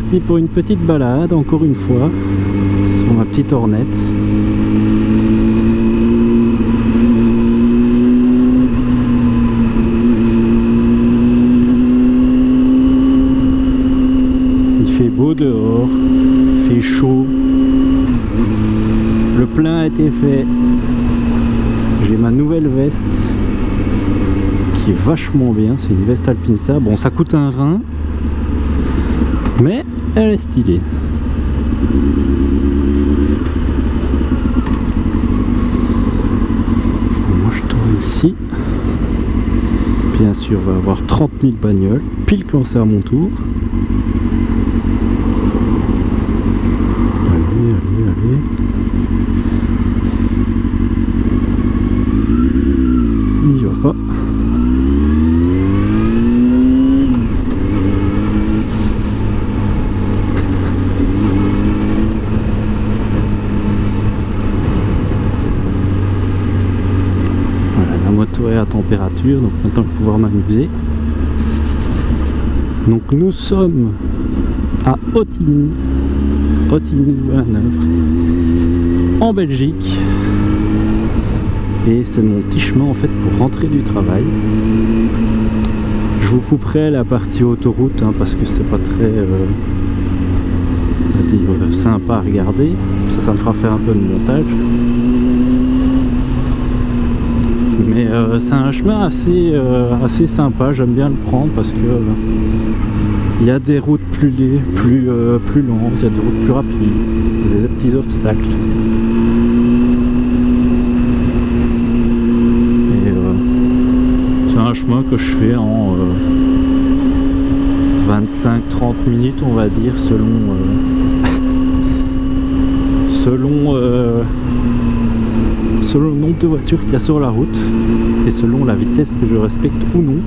parti pour une petite balade, encore une fois, sur ma petite Hornet. Il fait beau dehors, il fait chaud. Le plein a été fait. J'ai ma nouvelle veste qui est vachement bien, c'est une veste Alpinsa. Bon, ça coûte un rein, mais elle est stylée. Moi je tourne ici. Bien sûr, on va avoir 30 000 bagnoles, pile quand c'est à mon tour. Allez, allez, allez. Il y va pas. À température, donc maintenant je vais pouvoir m'amuser. Donc nous sommes à Ottignies, Ottignies-Louvain-la-Neuve, en Belgique, et c'est mon petit chemin en fait pour rentrer du travail. Je vous couperai la partie autoroute hein, parce que c'est pas très sympa à regarder, ça me fera faire un peu de montage. Mais c'est un chemin assez sympa, j'aime bien le prendre parce que il y a des routes plus longues, il y a des routes plus rapides, il y a des petits obstacles. Et c'est un chemin que je fais en 25-30 minutes on va dire selon le nombre de voitures qu'il y a sur la route et selon la vitesse que je respecte ou non.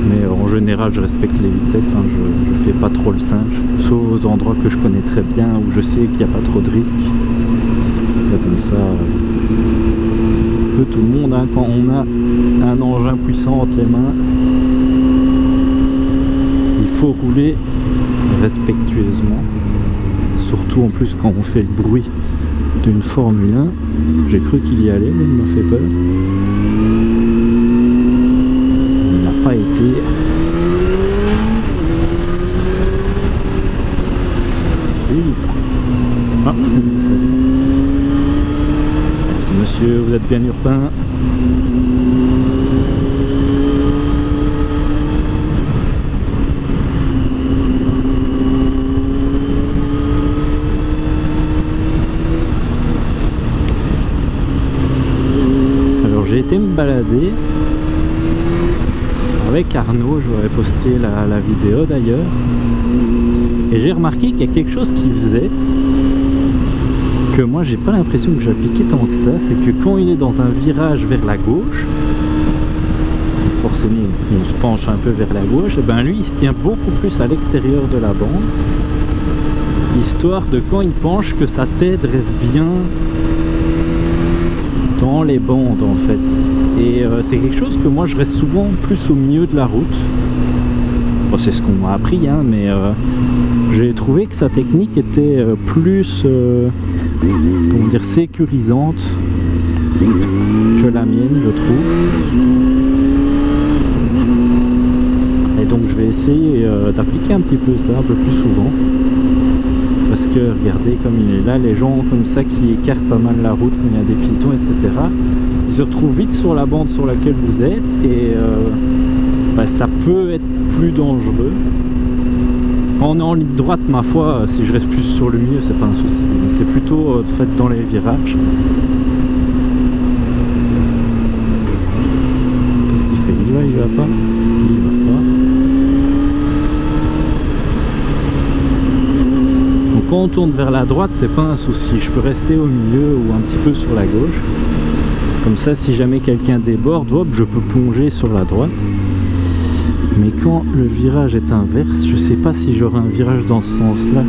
Mais en général je respecte les vitesses, hein, je fais pas trop le singe, sauf aux endroits que je connais très bien où je sais qu'il n'y a pas trop de risques. Comme ça, tout le monde, hein, quand on a un engin puissant entre les mains, il faut rouler respectueusement. Surtout en plus quand on fait le bruit d'une Formule 1, j'ai cru qu'il y allait, mais il m'a fait peur. Il n'a pas été. Ah, merci monsieur, vous êtes bien urbain. J'ai été me balader avec Arnaud, je vous avais posté la vidéo d'ailleurs, et j'ai remarqué qu'il y a quelque chose qui faisait que moi j'ai pas l'impression que j'appliquais tant que ça, c'est que quand il est dans un virage vers la gauche, forcément on se penche un peu vers la gauche, et ben lui il se tient beaucoup plus à l'extérieur de la bande, histoire de quand il penche que sa tête reste bien dans les bandes en fait. Et c'est quelque chose que moi je reste souvent plus au milieu de la route. Bon, c'est ce qu'on m'a appris hein, mais j'ai trouvé que sa technique était plus comment dire, sécurisante que la mienne, je trouve. Et donc je vais essayer d'appliquer un petit peu ça un peu plus souvent. Parce que regardez comme il est là, les gens comme ça qui écartent pas mal la route quand il y a des piétons, etc. Ils se retrouvent vite sur la bande sur laquelle vous êtes et ça peut être plus dangereux. Quand on est en ligne droite, ma foi, si je reste plus sur le milieu, c'est pas un souci. C'est plutôt fait dans les virages. Qu'est-ce qu'il fait? Il va pas? Il va pas. Quand on tourne vers la droite, c'est pas un souci, je peux rester au milieu ou un petit peu sur la gauche. Comme ça, si jamais quelqu'un déborde, hop, je peux plonger sur la droite. Mais quand le virage est inverse, je sais pas si j'aurai un virage dans ce sens-là.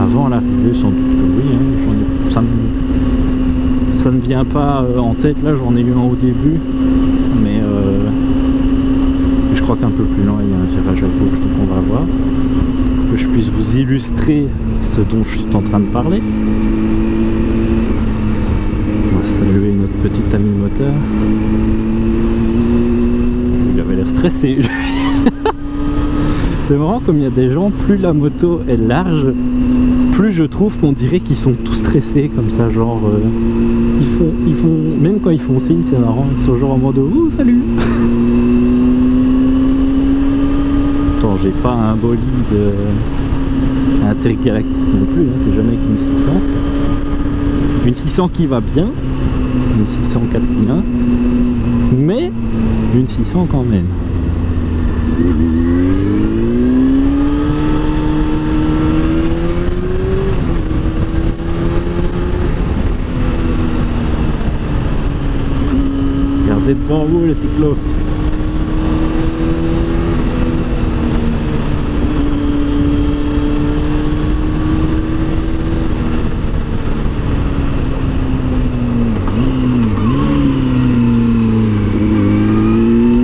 Avant l'arrivée, sans doute que oui, hein, ça ne vient pas en tête, là j'en ai eu un au début. Mais crois qu'un peu plus loin il y a un virage à gauche, donc on va voir. Que je puisse vous illustrer ce dont je suis en train de parler. On va saluer notre petit ami moteur. Il avait l'air stressé. C'est marrant comme il y a des gens, plus la moto est large, plus je trouve qu'on dirait qu'ils sont tous stressés comme ça, genre ils font, même quand ils font signe, c'est marrant, ils sont genre en mode ouh salut. Attends, j'ai pas un bolide intergalactique non plus, hein, c'est jamais qu'une 600. Une 600 qui va bien, une 600 4 cylindres, mais une 600 quand même. Regardez devant vous les cyclos.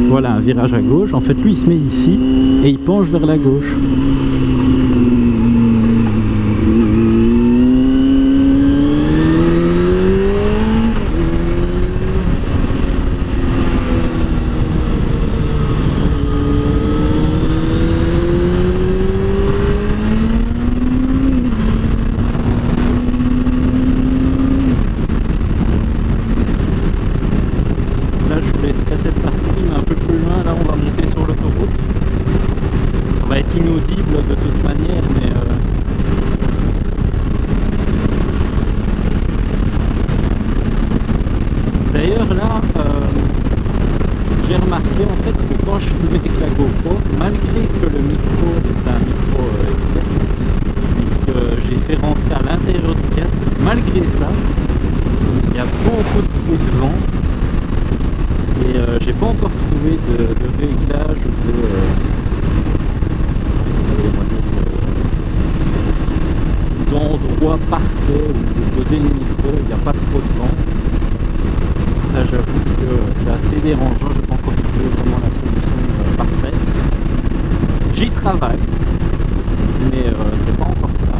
Voilà un virage à gauche, en fait lui il se met ici et il penche vers la gauche. Là je vous laisserai cette partie, mais un peu plus loin, là on va monter sur l'autoroute. Ça va être inaudible de toute manière, mais d'ailleurs là, j'ai remarqué en fait que quand je filmais avec la GoPro, malgré que le micro, c'est un micro externe, et que j'ai fait rentrer à l'intérieur du casque, malgré ça, il y a beaucoup de bruit de vent. Et j'ai pas encore trouvé de réglage ou d'endroit parfait où poser le micro, il n'y a pas trop de vent. Ça j'avoue que c'est assez dérangeant, j'ai pas encore trouvé vraiment la solution parfaite. J'y travaille, mais c'est pas encore ça.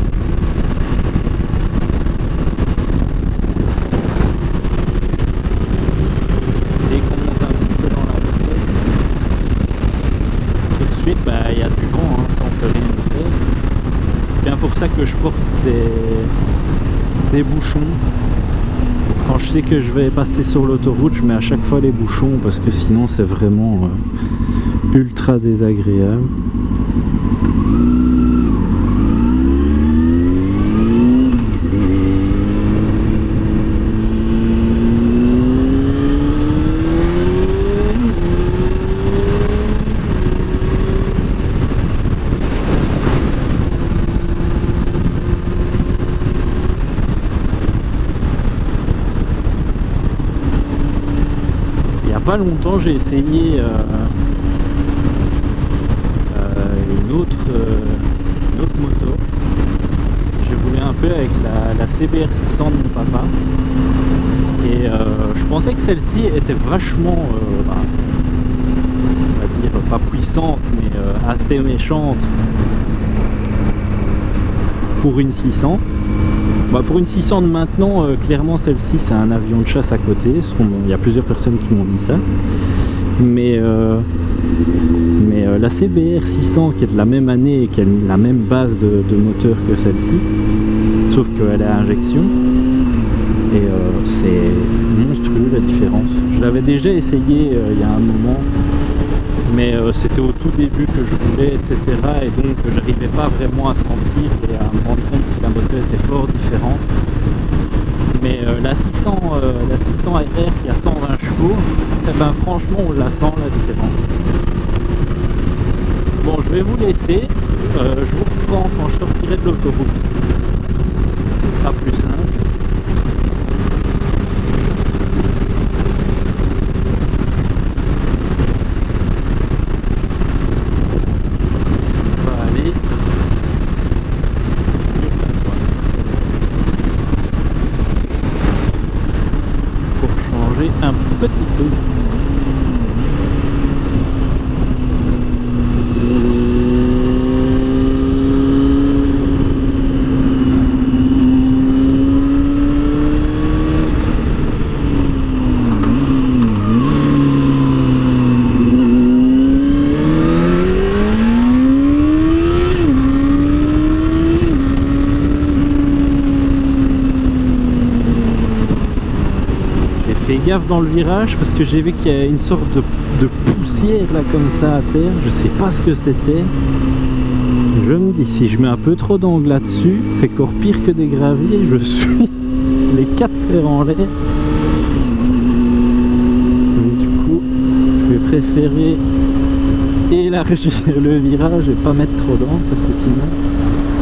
Dès qu'on monte un petit peu dans la route, tout de suite il y a du vent, hein, ça on peut rien faire. C'est bien pour ça que je porte des bouchons. Quand je sais que je vais passer sur l'autoroute, je mets à chaque fois les bouchons parce que sinon c'est vraiment ultra désagréable. Pas longtemps j'ai essayé une autre moto. J'ai voulu un peu avec la CBR 600 de mon papa et je pensais que celle-ci était vachement on va dire pas puissante mais assez méchante pour une 600. Pour une 600 de maintenant, clairement celle-ci c'est un avion de chasse à côté. Il y a plusieurs personnes qui m'ont dit ça. Mais la CBR 600 qui est de la même année et qui a la même base de moteur que celle-ci, sauf qu'elle est à injection, et c'est monstrueux la différence. Je l'avais déjà essayé il y a un moment, mais c'était au tout début que je voulais, etc. Et donc j'arrivais pas vraiment à sentir et à me rendre compte si la moto était fort différente. Mais la 600 RR qui a 120 chevaux, franchement on la sent la différence. Bon, je vais vous laisser, je vous reprends quand je sortirai de l'autoroute. Ce sera plus simple. Un petit peu. gaffe dans le virage parce que j'ai vu qu'il y a une sorte de poussière là comme ça à terre. Je sais pas ce que c'était. Je me dis, si je mets un peu trop d'angle là-dessus, c'est encore pire que des graviers. Je suis les 4 fers en l'air. Donc du coup, je vais préférer élargir le virage et pas mettre trop d'angle parce que sinon,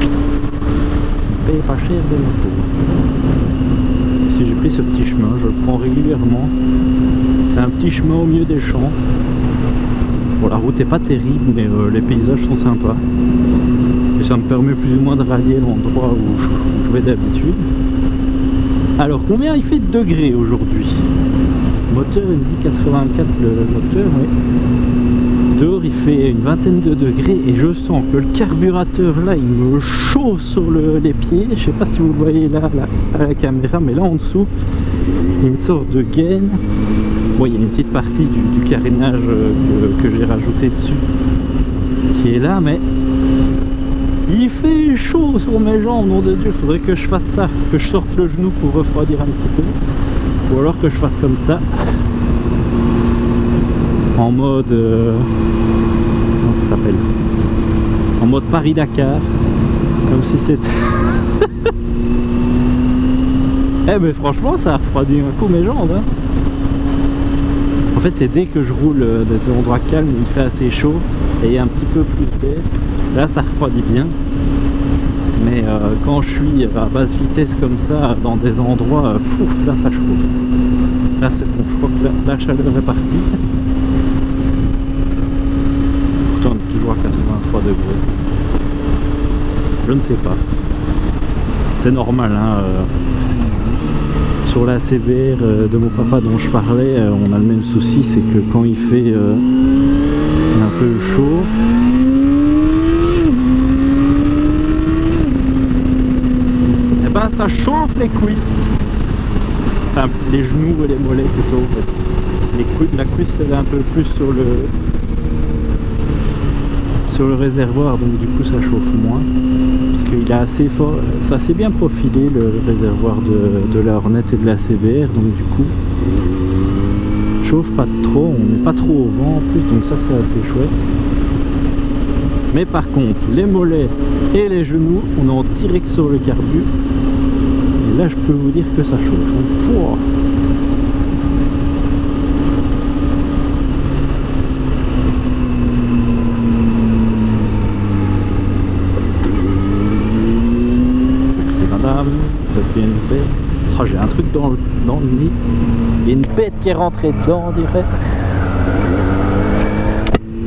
on paye pas cher des motos. Si j'ai pris ce petit chemin, je le prends régulièrement. C'est un petit chemin au milieu des champs. Bon, la route est pas terrible, mais les paysages sont sympas. Et ça me permet plus ou moins de rallier l'endroit où je vais d'habitude. Alors, combien il fait de degrés aujourd'hui? Moteur, il me dit 84 le moteur, oui. Dehors, il fait une vingtaine de degrés et je sens que le carburateur, là, il me chauffe sur les pieds. Je sais pas si vous le voyez là à la caméra, mais là en dessous, il y a une sorte de gaine. Bon, il y a une petite partie du carénage que j'ai rajouté dessus qui est là, mais il fait chaud sur mes jambes, nom de Dieu. Il faudrait que je fasse ça, que je sorte le genou pour refroidir un petit peu, ou alors que je fasse comme ça, en mode comment ça s'appelle, en mode Paris-Dakar, comme si c'était eh mais franchement ça a refroidi un coup mes jambes, hein. En fait, c'est dès que je roule dans des endroits calmes, il fait assez chaud et il y a un petit peu plus d'air. Là, ça refroidit bien. Mais quand je suis à basse vitesse comme ça, dans des endroits, pouf, là, ça chauffe. Là, c'est bon, je crois que la chaleur est partie. Pourtant, on est toujours à 83 degrés. Je ne sais pas. C'est normal, hein. Sur la CBR de mon papa dont je parlais, on a le même souci, c'est que quand il fait un peu chaud, et ben ça chauffe les cuisses, enfin les genoux et les mollets plutôt. La cuisse elle est un peu plus sur le réservoir, donc du coup ça chauffe moins. Parce qu'il est assez fort, c'est assez bien profilé le réservoir de la Hornet et de la CBR, donc du coup chauffe pas trop, on n'est pas trop au vent en plus, donc ça c'est assez chouette. Mais par contre les mollets et les genoux, on est en direct sur le carbu, et là je peux vous dire que ça chauffe, hein. Pouah. Vous êtes bien une bête. Oh, j'ai un truc dans le nez. Il y a une bête qui est rentrée dedans, on dirait.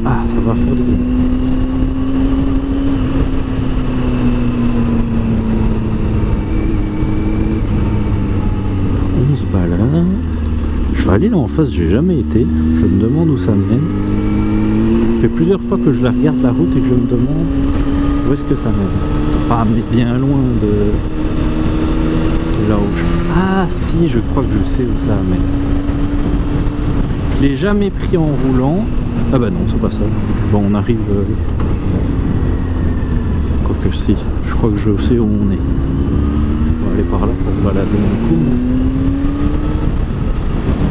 Ah, ça va faire du bien. On se balade. Je vais aller là en face, j'ai jamais été. Je me demande où ça mène. Ça fait plusieurs fois que je la regarde la route et que je me demande où est-ce que ça mène. Pas amener bien loin de là où je... Ah si, je crois que je sais où ça amène. Je l'ai jamais pris en roulant. Ah bah non, c'est pas ça. Bon, on arrive... Quoique si, je crois que je sais où on est. On va aller par là pour se balader d'un coup.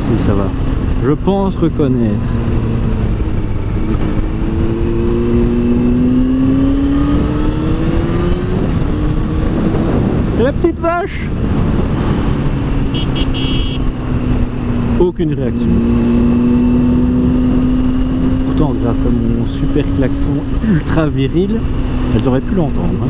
Si, ça va. Je pense reconnaître. Et la petite vache! Aucune réaction. Pourtant, grâce à mon super klaxon ultra viril, elles auraient pu l'entendre. Hein.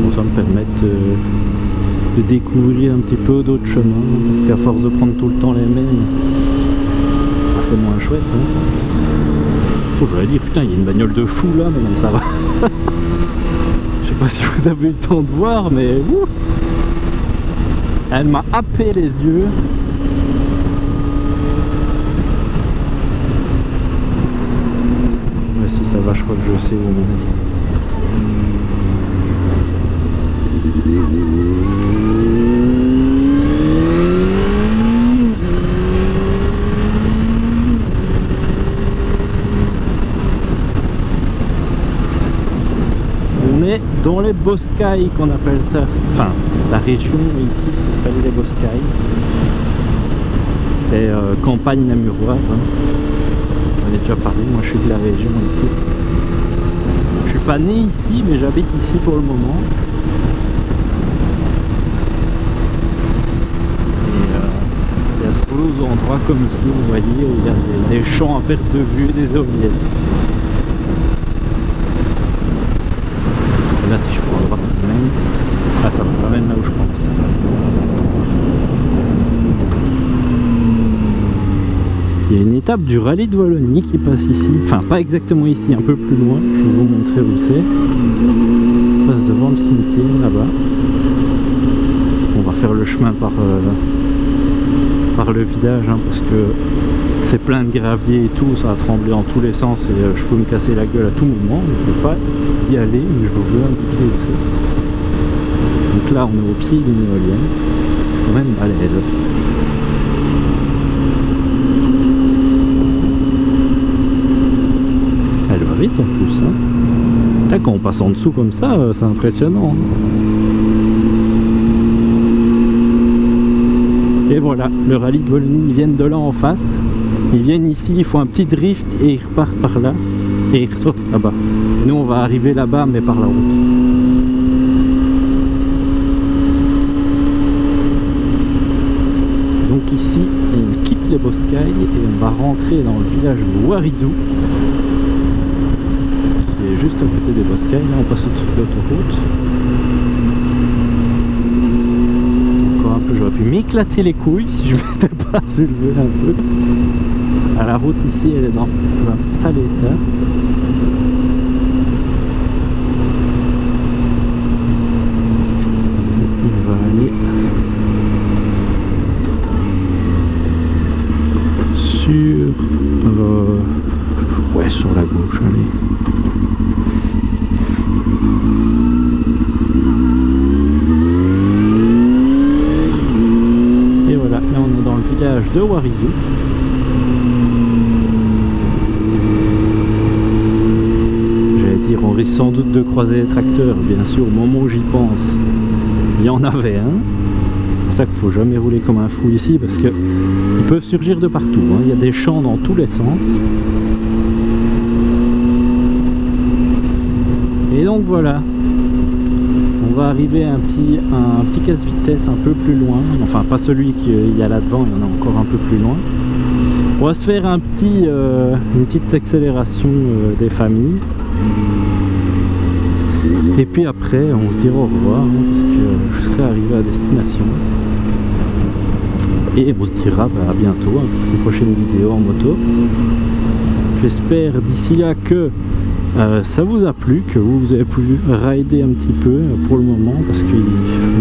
Bon, ça me permet de découvrir un petit peu d'autres chemins, parce qu'à force de prendre tout le temps les mêmes, c'est moins chouette. Hein. Oh, j'aurais dit, putain, il y a une bagnole de fou là, mais non, ça va. Je sais pas si vous avez eu le temps de voir, mais elle m'a happé les yeux. Mais si ça va, je crois que je sais où on est. est dans les Boscailles qu'on appelle ça. Enfin, la région ici, ça s'appelle les Boscailles. C'est campagne namuroise. Hein. On en a déjà parlé, moi je suis de la région ici. Je suis pas né ici, mais j'habite ici pour le moment. Et il y a de beaux endroits comme ici, vous voyez, où il y a des champs à perte de vue et des éoliennes. Et là, si je prends le droit de cette mène, ah ça va, ça mène là où je pense. Il y a une étape du rallye de Wallonie qui passe ici, enfin pas exactement ici, un peu plus loin, je vais vous montrer où c'est. On passe devant le cimetière là-bas. On va faire le chemin par le village hein, parce que c'est plein de gravier et tout, ça a tremblé en tous les sens et je peux me casser la gueule à tout moment, je ne veux pas y aller, mais je veux indiquer où c'est. Donc là on est au pied d'une éolienne, c'est quand même balèze. Elle va vite en plus. Hein. Là, quand on passe en dessous comme ça, c'est impressionnant. Et voilà, le rallye de Wallonie, ils viennent de là en face. Ils viennent ici, ils font un petit drift et ils repartent par là. Et ils ressortent là-bas. Nous, on va arriver là-bas, mais par la route. Donc ici, on quitte les Boscailles et on va rentrer dans le village de Warizou. Juste à côté des Boscailles, là on passe au-dessus de l'autoroute. Encore un peu, j'aurais pu m'éclater les couilles si je m'étais pas soulevé un peu. Ah, la route ici elle est dans un sale état. On va aller sur ouais, sur la gauche, allez. Et voilà, là on est dans le village de Warizou. J'allais dire, on risque sans doute de croiser les tracteurs, bien sûr, au moment où j'y pense, il y en avait un. C'est pour ça qu'il ne faut jamais rouler comme un fou ici, parce que ils peuvent surgir de partout. Hein. Il y a des champs dans tous les sens. Et donc voilà, on va arriver à un petit casse-vitesse un peu plus loin, enfin pas celui qu'il y a là-devant, il y en a encore un peu plus loin. On va se faire une petite accélération des familles. Et puis après, on se dira au revoir, hein, parce que je serai arrivé à destination. Et on se dira à bientôt, hein, pour une prochaine vidéo en moto. J'espère d'ici là que ça vous a plu, que vous avez pu rider un petit peu pour le moment, parce qu'au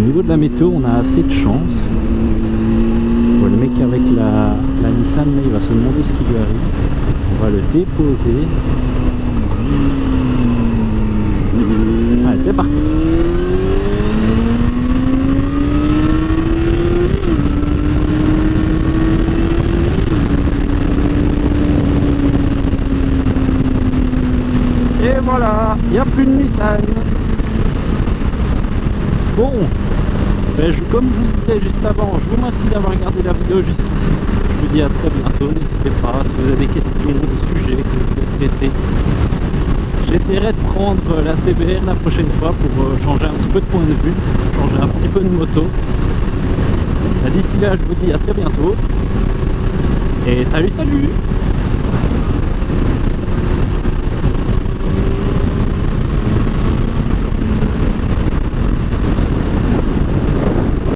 niveau de la météo on a assez de chance. Bon, le mec avec la Nissan là, il va se demander ce qui lui arrive. On va le déposer. Allez, c'est parti. Et voilà, il n'y a plus de Nissan. Bon, comme je vous disais juste avant, je vous remercie d'avoir regardé la vidéo jusqu'ici. Je vous dis à très bientôt, n'hésitez pas, si vous avez des questions, des sujets que vous voulez traiter. J'essaierai de prendre la CBR la prochaine fois pour changer un petit peu de point de vue, changer un petit peu de moto. D'ici là, je vous dis à très bientôt. Et salut, salut!